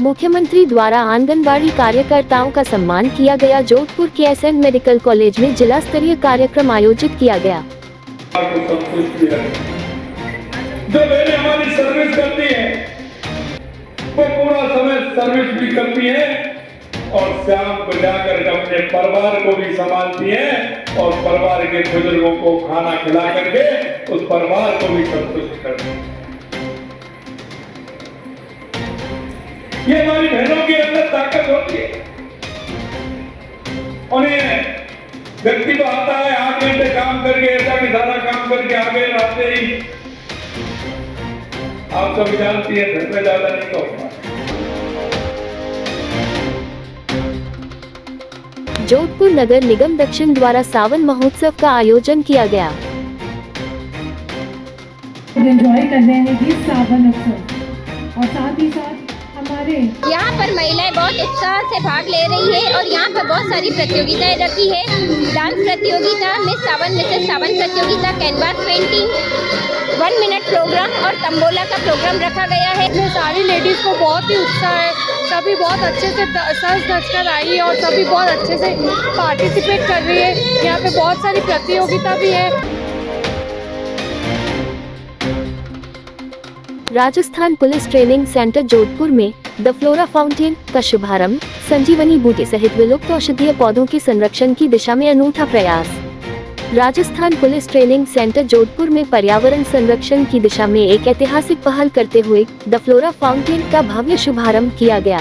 मुख्यमंत्री द्वारा आंगनबाड़ी कार्यकर्ताओं का सम्मान किया गया। जोधपुर के एसएन मेडिकल कॉलेज में जिला स्तरीय कार्यक्रम आयोजित किया गया। जो बहनें हमारी सर्विस करती हैं, वो पूरा समय सर्विस भी करती हैं और शाम को जाकर अपने परिवार को भी संभालती हैं और परिवार के बुजुर्गों को खाना खिला करके उस परिवार को भी संतुष्ट करती हैं। ये हमारी बहनों के अंदर ताकत होती है। उन्हें व्यक्ति को आता है 8 घंटे काम करके, ऐसा कि सारा काम करके आगे आते ही आप सब जानती है घर में ज्यादा नहीं होता। जोधपुर नगर निगम दक्षिण द्वारा सावन महोत्सव का आयोजन किया गया। एंजॉय कर रहे हैं ये सावन उत्सव और साथ ही साथ हमारे यहाँ पर महिलाएं बहुत उत्साह से भाग ले रही है और यहाँ पर बहुत सारी प्रतियोगिताएं रखी है। डांस प्रतियोगिता, मिस सावन प्रतियोगिता, कैनवास पेंटिंग, 1 मिनट प्रोग्राम और तंबोला का प्रोग्राम रखा गया है। इसमें सारी लेडीज को बहुत ही उत्साह है। सभी बहुत अच्छे से सज धज कर आई है और सभी बहुत अच्छे से पार्टिसिपेट कर रही है। यहाँ पे बहुत सारी प्रतियोगिता भी है। Rajasthan police training centre Jodhpur में द फ्लोरा फाउंटेन का शुभारंभ, संजीवनी बूटी सहित विलुप्त औषधीय पौधों के संरक्षण की दिशा में अनूठा प्रयास। Rajasthan police training centre Jodhpur में पर्यावरण संरक्षण की दिशा में एक ऐतिहासिक पहल करते हुए द फ्लोरा फाउंटेन का भव्य शुभारंभ किया गया।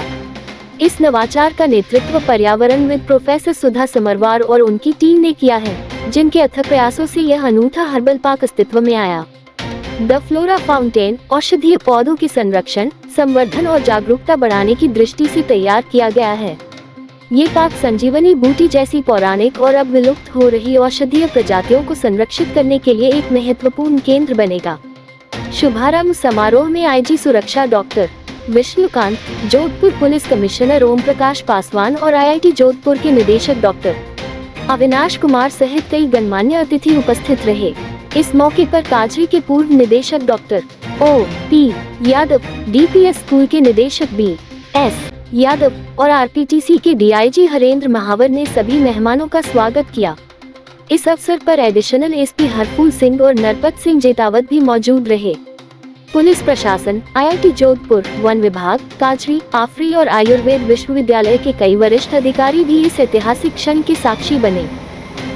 इस नवाचार का नेतृत्व पर्यावरणविद प्रोफेसर सुधा समरवार और उनकी टीम ने किया है, जिनके अथक प्रयासों से यह अनूठा हर्बल पार्क अस्तित्व में आया। द फ्लोरा फाउंटेन औषधीय पौधों के संरक्षण, संवर्धन और जागरूकता बढ़ाने की दृष्टि से तैयार किया गया है। ये पार्क संजीवनी बूटी जैसी पौराणिक और अब विलुप्त हो रही औषधीय प्रजातियों को संरक्षित करने के लिए एक महत्वपूर्ण केंद्र बनेगा। शुभारंभ समारोह में आईजी सुरक्षा doctor Vishnukant, Jodhpur police commissioner Om Prakash Paswan और आईआईटी जोधपुर के निदेशक डॉक्टर अविनाश कुमार सहित कई गणमान्य अतिथि उपस्थित रहे। इस मौके पर काजरी के पूर्व निदेशक doctor O.P. Yadav, DPS school के निदेशक B.S. यादव और RPTC के DIG हरेंद्र महावर ने सभी मेहमानों का स्वागत किया। इस अवसर पर एडिशनल SP हरफूल सिंह और नरपत सिंह जेतावत भी मौजूद रहे। पुलिस प्रशासन, IIT जोधपुर, वन विभाग, काजरी, आफरी और आयुर्वेद विश्वविद्यालय के कई वरिष्ठ अधिकारी भी इस ऐतिहासिक क्षण के साक्षी बने।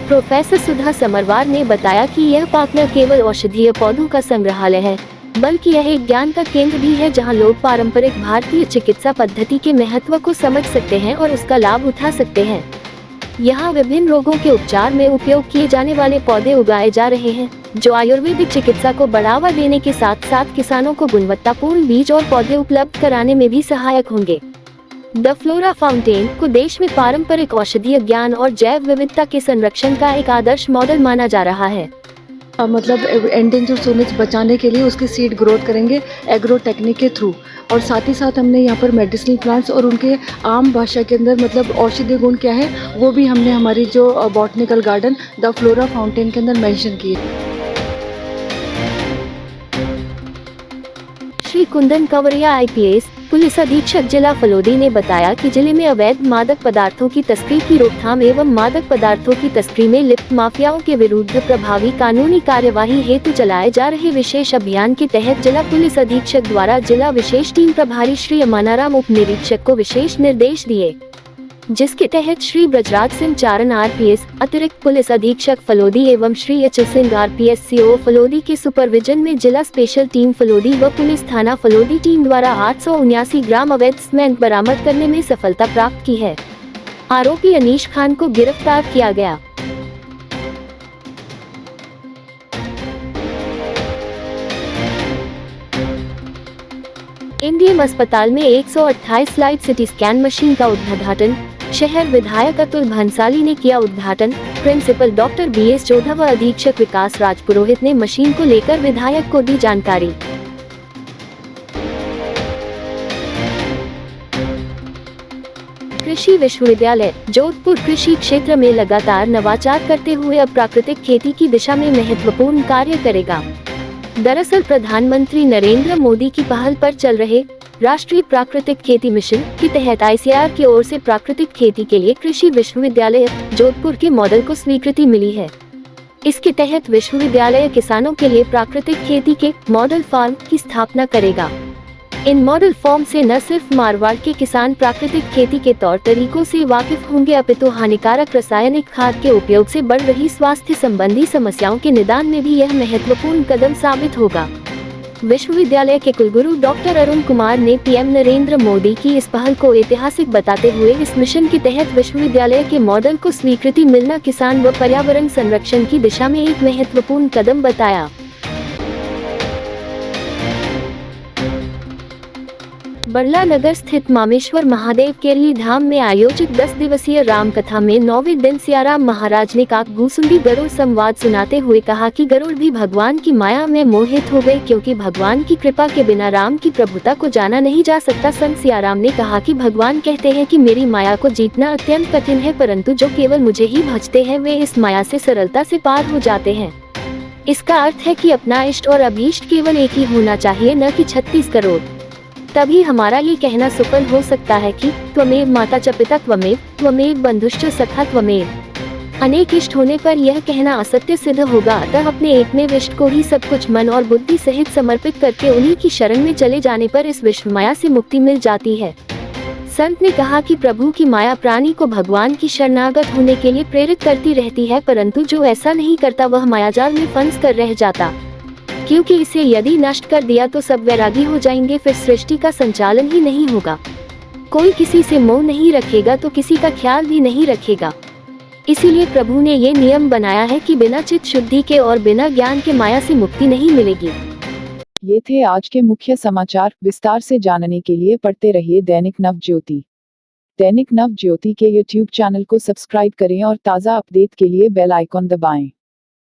प्रोफेसर सुधा समरवार ने बताया कि यह पार्क न केवल औषधीय पौधों का संग्रहालय है, बल्कि यह एक ज्ञान का केंद्र भी है, जहां लोग पारंपरिक भारतीय चिकित्सा पद्धति के महत्व को समझ सकते हैं और उसका लाभ उठा सकते हैं। यहाँ विभिन्न रोगों के उपचार में उपयोग किए जाने वाले पौधे उगाए जा रहे हैं, जो आयुर्वेदिक चिकित्सा को बढ़ावा देने के साथ साथ किसानों को गुणवत्तापूर्ण बीज और पौधे उपलब्ध कराने में भी सहायक होंगे। द फ्लोरा फाउंटेन को देश में पारंपरिक औषधीय ज्ञान और जैव विविधता के संरक्षण का एक आदर्श मॉडल माना जा रहा है। मतलब एंडेंजर्ड सोनेट्स बचाने के लिए उसकी सीड ग्रोथ करेंगे एग्रो टेक्निक के थ्रू, और साथ ही साथ हमने यहाँ पर मेडिसिनल प्लांट्स और उनके आम भाषा के अंदर मतलब औषधीय गुण क्या है वो भी हमने हमारी जो botanical garden the flora fountain के अंदर मेंशन किए। श्री कुंदन कंवरिया IPS पुलिस अधीक्षक जिला फलोदी ने बताया कि जिले में अवैध मादक पदार्थों की तस्करी की रोकथाम एवं मादक पदार्थों की तस्करी में लिप्त माफियाओं के विरुद्ध प्रभावी कानूनी कार्यवाही हेतु चलाए जा रहे विशेष अभियान के तहत जिला पुलिस अधीक्षक द्वारा जिला विशेष टीम प्रभारी श्री अमानाराम उप निरीक्षक को विशेष निर्देश दिए, जिसके तहत श्री ब्रजराज सिंह चारण RPS अतिरिक्त पुलिस अधीक्षक फलोदी एवं Shri H Singh RPS CO Phalodi के सुपरविजन में जिला स्पेशल टीम फलोदी व पुलिस थाना फलोदी टीम द्वारा 879 ग्राम अवैध सीमेंट बरामद करने में सफलता प्राप्त की है। आरोपी अनीश खान को गिरफ्तार किया गया। इंडियम अस्पताल में 128 लाइट सिटी स्कैन मशीन का उद्घाटन, शहर विधायक अतुल भंसाली ने किया उद्घाटन। प्रिंसिपल डॉक्टर BS जोधा व अधीक्षक विकास राजपुरोहित ने मशीन को लेकर विधायक को दी जानकारी। कृषि विश्वविद्यालय जोधपुर कृषि क्षेत्र में लगातार नवाचार करते हुए अब प्राकृतिक खेती की दिशा में महत्वपूर्ण कार्य करेगा। दरअसल प्रधानमंत्री नरेंद्र मोदी की पहल पर चल रहे राष्ट्रीय प्राकृतिक खेती मिशन के तहत ICAR की ओर से प्राकृतिक खेती के लिए कृषि विश्वविद्यालय जोधपुर के मॉडल को स्वीकृति मिली है। इसके तहत विश्वविद्यालय किसानों के लिए प्राकृतिक खेती के मॉडल फार्म की स्थापना करेगा। इन मॉडल फार्म से न सिर्फ मारवाड़ के किसान प्राकृतिक खेती के तौर तरीकों से वाकिफ होंगे, अपितु हानिकारक रासायनिक खाद के उपयोग से बढ़ रही स्वास्थ्य संबंधी समस्याओं के निदान में भी यह महत्वपूर्ण कदम साबित होगा। विश्वविद्यालय के कुलगुरु डॉक्टर अरुण कुमार ने PM नरेंद्र मोदी की इस पहल को ऐतिहासिक बताते हुए इस मिशन के तहत विश्वविद्यालय के मॉडल को स्वीकृति मिलना किसान व पर्यावरण संरक्षण की दिशा में एक महत्वपूर्ण कदम बताया। बरला नगर स्थित मामेश्वर महादेव केरली धाम में आयोजित 10 दिवसीय राम कथा में 9वें दिन सियाराम महाराज ने काकभूसुंडी गरुड़ संवाद सुनाते हुए कहा कि गरुड़ भी भगवान की माया में मोहित हो गए, क्योंकि भगवान की कृपा के बिना राम की प्रभुता को जाना नहीं जा सकता। संत सियाराम ने कहा कि भगवान कहते हैं कि मेरी माया को जीतना अत्यंत कठिन है, परंतु जो केवल मुझे ही भजते हैं वे इस माया से सरलता से पार हो जाते हैं। इसका अर्थ है कि अपना इष्ट और अभीष्ट केवल एक ही होना चाहिए, न कि 36 करोड़। तभी हमारा ये कहना सफल हो सकता है कि त्वमेव माता च पिता त्वमेव, त्वमेव बंधुश्च सखा त्वमेव। अनेक इष्ट होने पर यह कहना असत्य सिद्ध होगा, अतः अपने एकमेव इष्ट को ही सब कुछ मन और बुद्धि सहित समर्पित करके उन्हीं की शरण में चले जाने पर इस विश्व माया से मुक्ति मिल जाती है। संत ने कहा कि प्रभु की माया प्राणी को भगवान की शरणागत होने के लिए प्रेरित करती रहती है, परंतु जो ऐसा नहीं करता वह मायाजाल में फंस कर रह जाता, क्योंकि इसे यदि नष्ट कर दिया तो सब वैरागी हो जाएंगे, फिर सृष्टि का संचालन ही नहीं होगा। कोई किसी से मोह नहीं रखेगा तो किसी का ख्याल भी नहीं रखेगा। इसीलिए प्रभु ने ये नियम बनाया है कि बिना चित्त शुद्धि के और बिना ज्ञान के माया से मुक्ति नहीं मिलेगी। ये थे आज के मुख्य समाचार। विस्तार से जानने के लिए पढ़ते रहिए दैनिक नवज्योति। दैनिक नवज्योति के YouTube चैनल को सब्सक्राइब करें और ताज़ा अपडेट के लिए बेल आइकॉन दबाएं।